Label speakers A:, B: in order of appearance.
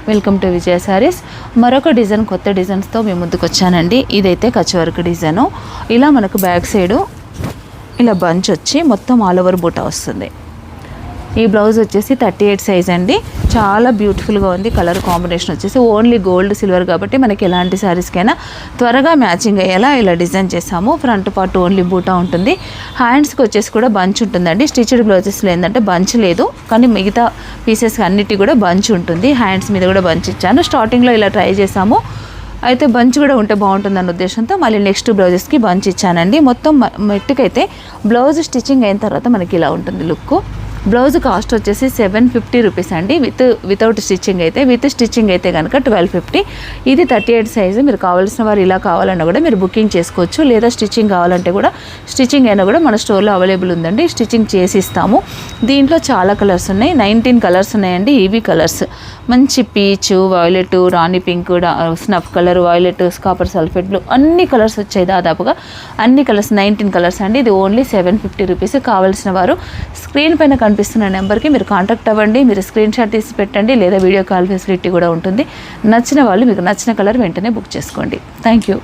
A: Welcome to విజయ సారీస్. మరొక design కొత్త డిజైన్స్తో మేము ముందుకు వచ్చానండి. ఇదైతే కచ్ వర్క్ డిజైను. ఇలా మనకు బ్యాక్ సైడు ఇలా బంచ్ వచ్చి మొత్తం ఆల్ ఓవర్ బూటా వస్తుంది. ఈ బ్లౌజ్ వచ్చేసి 38 సైజ్ అండి. చాలా బ్యూటిఫుల్గా ఉంది. కలర్ కాంబినేషన్ వచ్చేసి ఓన్లీ గోల్డ్ సిల్వర్ కాబట్టి మనకి ఎలాంటి శారీస్కైనా త్వరగా మ్యాచింగ్ అయ్యేలా ఇలా డిజైన్ చేసాము. ఫ్రంట్ పార్ట్ ఓన్లీ బూటా ఉంటుంది. హ్యాండ్స్కి వచ్చేసి కూడా బంచ్ ఉంటుందండి. స్టిచ్డ్ బ్లౌజెస్లో ఏంటంటే బంచ్ లేదు, కానీ మిగతా పీసెస్ అన్నిటి కూడా బంచ్ ఉంటుంది. హ్యాండ్స్ మీద కూడా బంచ్ ఇచ్చాను. స్టార్టింగ్లో ఇలా ట్రై చేసాము, అయితే బంచ్ కూడా ఉంటే బాగుంటుంది అన్న ఉద్దేశంతో మళ్ళీ నెక్స్ట్ బ్లౌజెస్కి బంచ్ ఇచ్చానండి. మొత్తం మెట్టుకైతే బ్లౌజ్ స్టిచ్చింగ్ అయిన తర్వాత మనకి ఇలా ఉంటుంది లుక్. బ్లౌజ్ కాస్ట్ వచ్చేసి 750 రూపీస్ అండి. వితౌట్ స్టిచ్చింగ్ అయితే. విత్ స్టిచ్చింగ్ అయితే కనుక 1250. ఇది 38 సైజు. మీరు కావాల్సిన వారు ఇలా కావాలన్నా కూడా మీరు బుకింగ్ చేసుకోవచ్చు, లేదా స్టిచ్చింగ్ కావాలంటే కూడా స్టిచ్చింగ్ అయినా కూడా మన స్టోర్లో అవైలబుల్ ఉందండి. స్టిచ్చింగ్ చేసి ఇస్తాము. దీంట్లో చాలా కలర్స్ ఉన్నాయి. 19 కలర్స్ ఉన్నాయండి. ఈవీ కలర్స్ మంచి పీచు, వైలెట్, రాణి pink, snuff colour, violet, copper sulphate blue అన్ని కలర్స్ వచ్చాయి. దాదాపుగా అన్ని కలర్స్ 19 కలర్స్ అండి. ఇది ఓన్లీ 750 రూపీస్. కావాల్సిన వారు స్క్రీన్ పైన కనిపిస్తున్న నెంబర్కి మీరు కాంటాక్ట్ అవ్వండి. మీరు స్క్రీన్ షాట్ తీసి పెట్టండి, లేదా వీడియో కాల్ ఫెసిలిటీ కూడా ఉంటుంది. నచ్చిన వాళ్ళు మీకు నచ్చిన కలర్ వెంటనే బుక్ చేసుకోండి. Thank you.